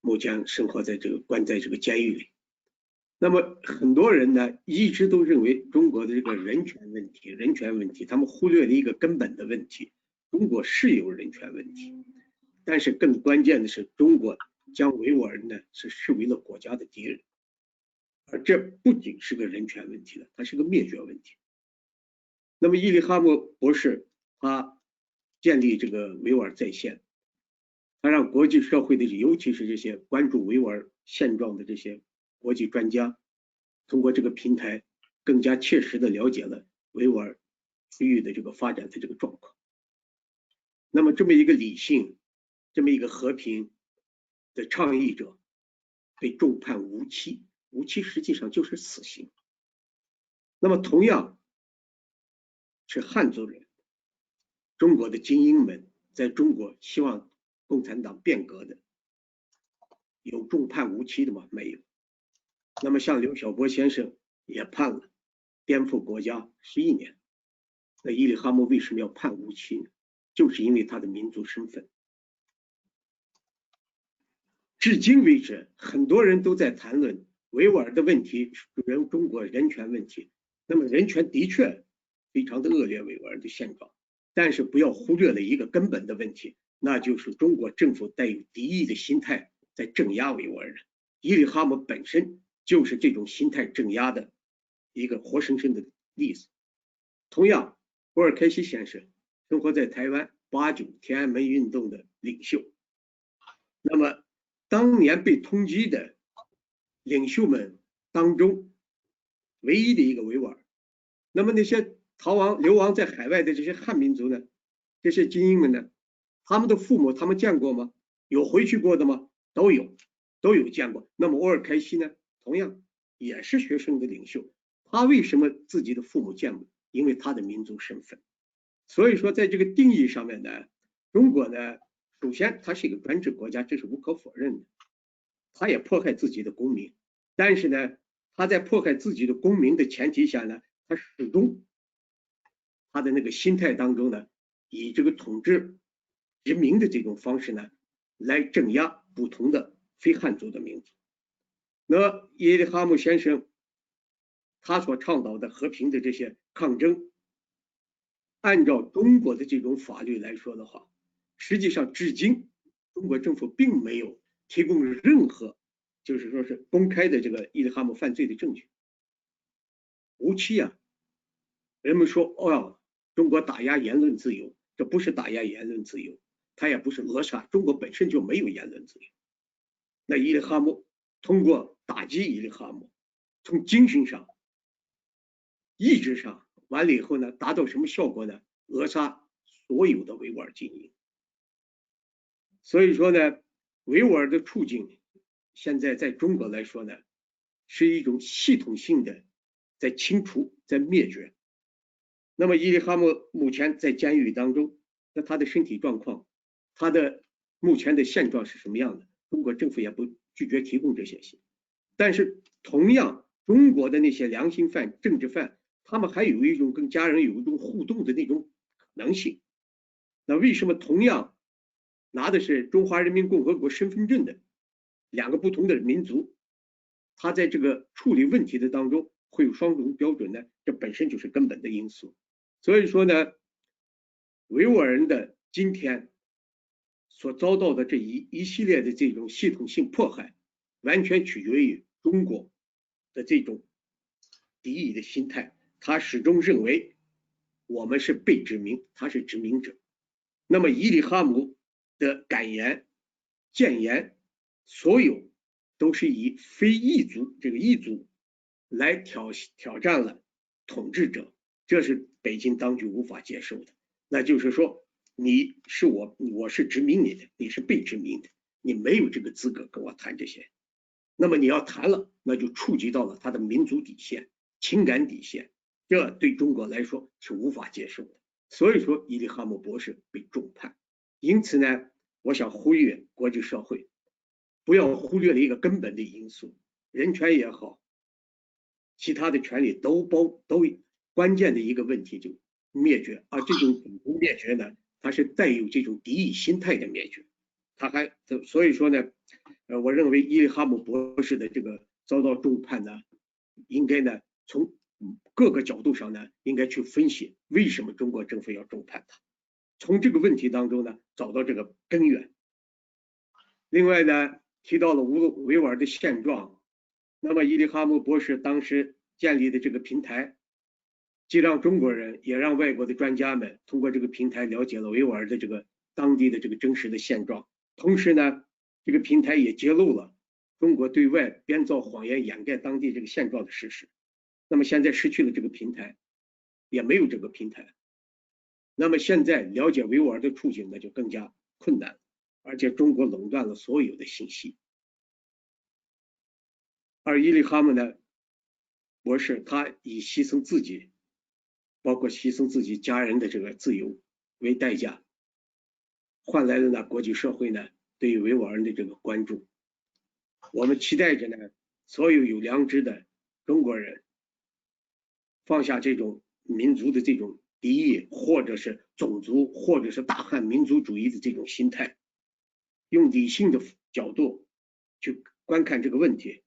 [SPEAKER 6] 目前生活在关在这个监狱里。那么很多人呢一直都认为中国的这个人权问题，他们忽略了一个根本的问题，中国是有人权问题，但是更关键的是中国将维吾尔人呢是视为了国家的敌人，而这不仅是个人权问题了，它是个灭绝问题。那么伊利哈木博士他建立这个维吾尔在线，他让国际社会的尤其是这些关注维吾尔现状的这些国际专家通过这个平台更加切实的了解了维吾尔区域的这个发展的这个状况。那么这么一个理性，这么一个和平的倡议者被重判无期，无期实际上就是死刑。那么同样是汉族人，中国的精英们在中国希望共产党变革的，有重判无期的吗？没有。那么像刘晓波先生也判了颠覆国家11年，那伊利哈木为什么要判无期呢？就是因为他的民族身份。至今为止，很多人都在谈论维吾尔的问题，中国人权问题。那么人权的确非常的恶劣，维吾尔的现状，但是不要忽略了一个根本的问题，那就是中国政府带有敌意的心态在镇压维吾尔人。伊利哈木本身就是这种心态镇压的一个活生生的例子。同样，波尔开西先生生活在台湾89天安门运动的领袖，那么当年被通缉的领袖们当中唯一的一个维吾尔。那么那些流亡在海外的这些汉民族呢，这些精英们呢，他们的父母他们见过吗？有回去过的吗？都有见过。那么欧尔开西呢，同样也是学生的领袖，他为什么自己的父母见过？因为他的民族身份。所以说在这个定义上面呢，中国呢，首先它是一个专制国家，这是无可否认的，他也迫害自己的公民，但是呢，他在迫害自己的公民的前提下呢，他始终他的那个心态当中呢，以这个统治殖民的这种方式呢，来镇压不同的非汉族的民族。那伊利哈木先生他所倡导的和平的这些抗争，按照中国的这种法律来说的话，实际上至今中国政府并没有提供任何就是说是公开的这个伊利哈木犯罪的证据。无期啊，人们说中国打压言论自由，这不是打压言论自由，它也不是扼杀，中国本身就没有言论自由。那伊利哈木通过打击伊利哈木，从精神上意志上完了以后呢，达到什么效果呢？扼杀所有的维吾尔精英。所以说呢，维吾尔的处境现在在中国来说呢，是一种系统性的在清除，在灭绝。那么伊利哈木目前在监狱当中，那他的身体状况，他的目前的现状是什么样的？中国政府也不拒绝提供这些信。但是同样，中国的那些良心犯、政治犯，他们还有一种跟家人有一种互动的那种可能性。那为什么同样拿的是中华人民共和国身份证的两个不同的民族，他在这个处理问题的当中会有双重标准呢？这本身就是根本的因素。所以说呢，维吾尔人的今天所遭到的这一系列的这种系统性迫害，完全取决于中国的这种敌意的心态。他始终认为我们是被殖民，他是殖民者。那么伊利哈木的感言、谏言，所有都是以非异族这个异族来挑战了统治者，这是北京当局无法接受的。那就是说，你是我是殖民你的，你是被殖民的，你没有这个资格跟我谈这些。那么你要谈了，那就触及到了他的民族底线、情感底线，这对中国来说是无法接受的。所以说，伊利哈木博士被重判。因此呢，我想呼吁国际社会不要忽略了一个根本的因素，人权也好，其他的权利都关键的一个问题就灭绝，而这种种族灭绝呢，它是带有这种敌意心态的灭绝。所以说呢，我认为伊利哈木博士的这个遭到重判呢，应该呢从各个角度上呢，应该去分析为什么中国政府要重判他，从这个问题当中呢找到这个根源。另外呢，提到了维吾尔的现状，那么伊利哈木博士当时建立的这个平台，既让中国人也让外国的专家们通过这个平台了解了维吾尔的这个当地的这个真实的现状，同时呢，这个平台也揭露了中国对外编造谎言掩盖当地这个现状的事实。那么现在失去了这个平台，也没有这个平台，那么现在了解维吾尔的处境那就更加困难，而且中国垄断了所有的信息。而伊利哈木呢博士，他以牺牲自己，包括牺牲自己家人的这个自由为代价，换来了呢国际社会呢对于维吾尔人的这个关注。我们期待着呢，所有有良知的中国人放下这种民族的这种敌意，或者是种族，或者是大汉民族主义的这种心态，用理性的角度去观看这个问题，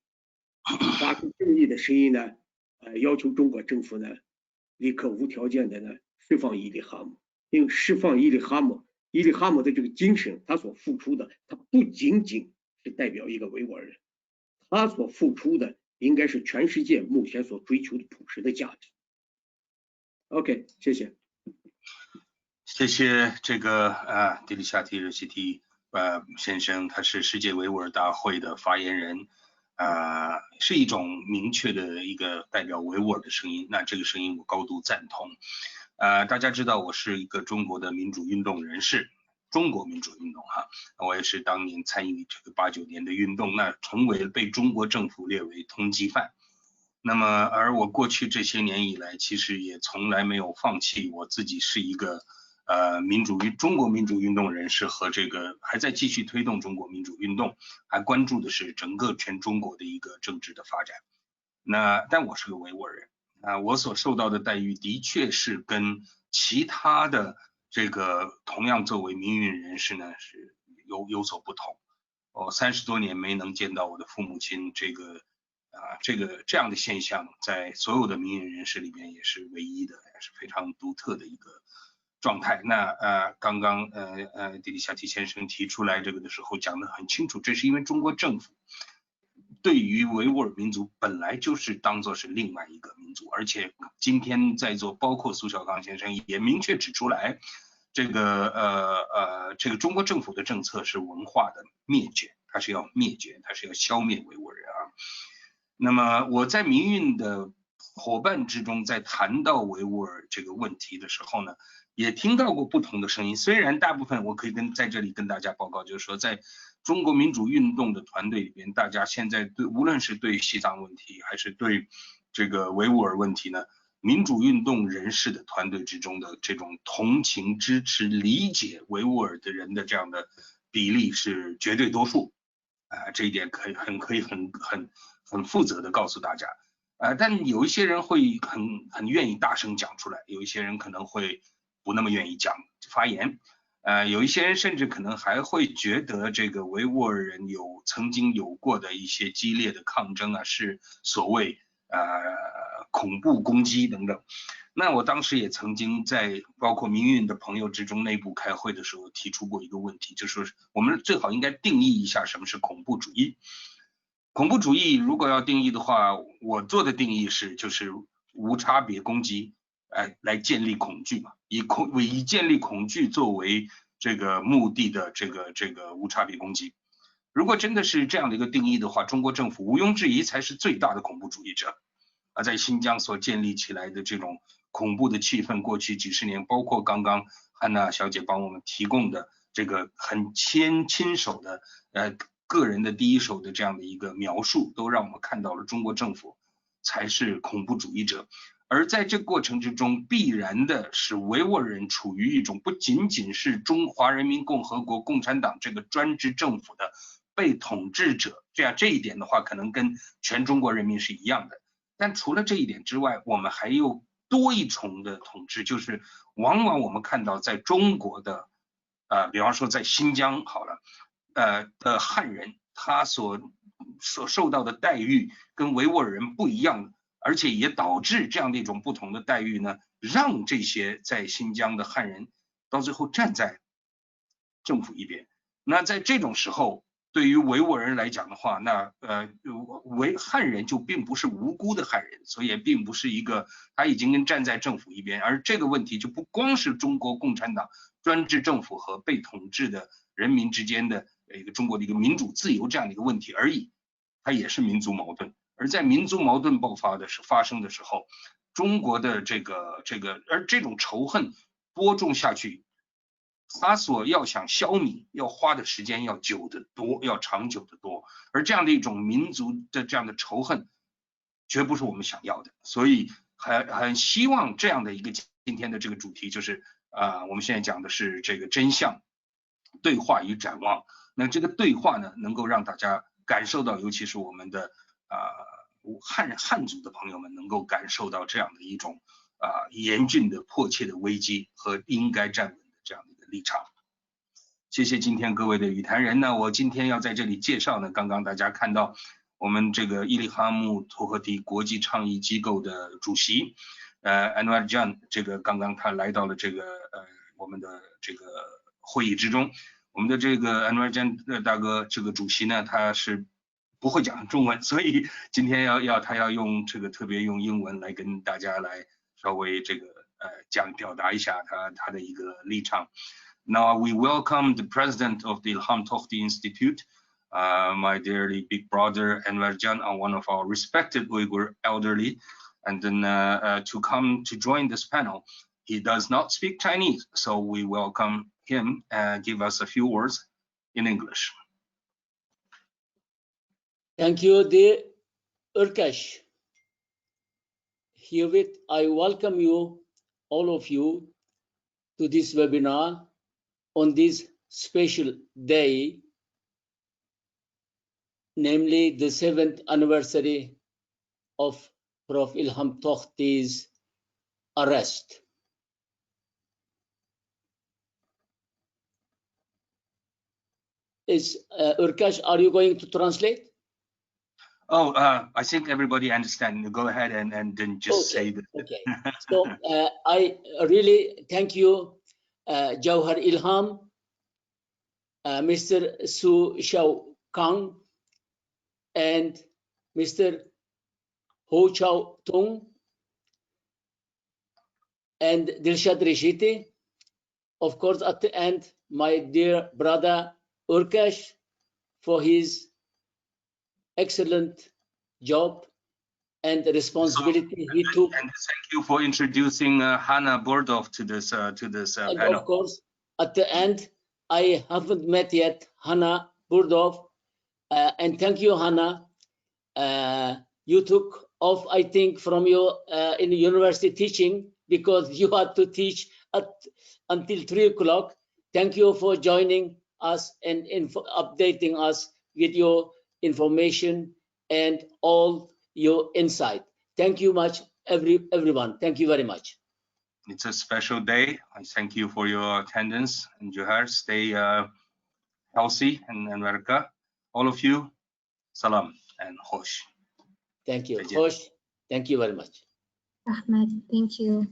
[SPEAKER 6] 发出正义的声音呢，要求中国政府呢立刻无条件的呢释放伊利哈木，因为释放伊利哈木的这个精神，他所付出的，他不仅仅是代表一个维吾尔人，他所付出的应该是全世界目前所追求的普世的价值。OK， 谢谢。
[SPEAKER 1] 谢谢这个迪里夏提热西提先生，他是世界维吾尔大会的发言人，是一种明确的一个代表维吾尔的声音。那这个声音我高度赞同。大家知道我是一个中国的民主运动人士，中国民主运动我也是当年参与这个89年的运动，那成为被中国政府列为通缉犯。那么而我过去这些年以来，其实也从来没有放弃我自己是一个中国民主运动人士，和这个还在继续推动中国民主运动，还关注的是整个全中国的一个政治的发展。但我是个维吾尔人我所受到的待遇的确是跟其他的这个同样作为民运人士呢是有所不同。我30多年没能见到我的父母亲，这样的现象在所有的民运人士里边也是唯一的，也是非常独特的一个状态。那刚刚迪里夏提先生提出来这个的时候讲得很清楚，这是因为中国政府对于维吾尔民族本来就是当作是另外一个民族，而且今天在座包括苏小刚先生也明确指出来，这个中国政府的政策是文化的灭绝，它是要灭绝，它是要消灭维吾尔人那么我在民运的伙伴之中，在谈到维吾尔这个问题的时候呢，也听到过不同的声音。虽然大部分我可以在这里跟大家报告，就是说在中国民主运动的团队里边，大家现在无论是对西藏问题还是对这个维吾尔问题呢，民主运动人士的团队之中的这种同情、支持、理解维吾尔的人的这样的比例是绝对多数这一点可以很负责的告诉大家但有一些人会很愿意大声讲出来，有一些人可能会不那么愿意发言有一些人甚至可能还会觉得这个维吾尔人曾经有过的一些激烈的抗争是所谓恐怖攻击等等。那我当时也曾经在包括民运的朋友之中内部开会的时候提出过一个问题，就是说我们最好应该定义一下什么是恐怖主义。恐怖主义如果要定义的话，我做的定义就是无差别攻击来建立恐惧嘛，以建立恐惧作为这个目的的这个无差别攻击。如果真的是这样的一个定义的话，中国政府毋庸置疑才是最大的恐怖主义者在新疆所建立起来的这种恐怖的气氛，过去几十年，包括刚刚汉娜小姐帮我们提供的这个很亲手的个人的第一手的这样的一个描述，都让我们看到了中国政府才是恐怖主义者。而在这个过程之中，必然的使维吾尔人处于一种不仅仅是中华人民共和国共产党这个专制政府的被统治者，这一点的话，可能跟全中国人民是一样的。但除了这一点之外，我们还有多一重的统治，就是往往我们看到在中国的比方说在新疆好了，的汉人，他所受到的待遇跟维吾尔人不一样，而且也导致这样的一种不同的待遇呢，让这些在新疆的汉人到最后站在政府一边。那在这种时候，对于维吾尔人来讲的话，那汉人就并不是无辜的汉人，所以也并不是一个他已经站在政府一边。而这个问题就不光是中国共产党专制政府和被统治的人民之间的一个中国的一个民主自由这样的一个问题而已，它也是民族矛盾。而在民族矛盾发生的时候，中国的而这种仇恨播种下去，他要想消弭，要花的时间要久得多，要长久得多。而这样的一种民族的这样的仇恨，绝不是我们想要的。所以很希望这样的一个今天的这个主题，就是我们现在讲的是这个真相对话与展望。那这个对话呢，能够让大家感受到，尤其是我们的汉族的朋友们能够感受到这样的一种严峻的迫切的危机和应该站稳的这样的一个立场。谢谢今天各位的语坛人呢，我今天要在这里介绍呢，刚刚大家看到我们这个伊利哈木托合迪国际倡议机构的主席Anwar Jan， 这个刚刚他来到了这个我们的这个会议之中。我们的这个 Anwar Jan 大哥这个主席呢，他是不会讲中文，所以今天他要用这个特别用英文来跟大家来稍微这个表达一下他的一个立场。Now we welcome the president of the Ilham Tohti Institute, my dearly big brother Anwar Jan, one of our respected Uyghur elderly, and then to come to join this panel. He does not speak Chinese, so we welcome him and give us a few words in English.
[SPEAKER 7] Thank you, dear Urkash. Herewith, I welcome you, all of you, to this webinar on this special day, namely the 7th anniversary of Prof. Ilham Tohti's arrest. Urkash, are you going to translate?
[SPEAKER 1] Oh, I think everybody understands. Go ahead and then just say that.
[SPEAKER 7] Okay. So I really thank you, Jawhar Ilham, Mr. Su Xiao Kang, and Mr. Ho Chao Tung, and Dilshad Rishiti. Of course, at the end, my dear brother Urkash, for his excellent job and responsibility he took.
[SPEAKER 1] And thank you for introducing Hannah Bordov to this
[SPEAKER 7] and
[SPEAKER 1] panel.
[SPEAKER 7] Of course, at the end, I haven't met yet Hannah Bordov, and thank you, Hannah. You took off, I think, from your in university teaching because you had to teach until 3 o'clock. Thank you for joining us and updating us with your information and all your insight. Thank you much, everyone. Thank you very much.
[SPEAKER 1] It's a special day. I thank you for your attendance. And Johar, stay healthy in America. All of you, salam and hosh.
[SPEAKER 7] Thank you. Hosh, thank you very much.
[SPEAKER 2] Ahmed, thank you.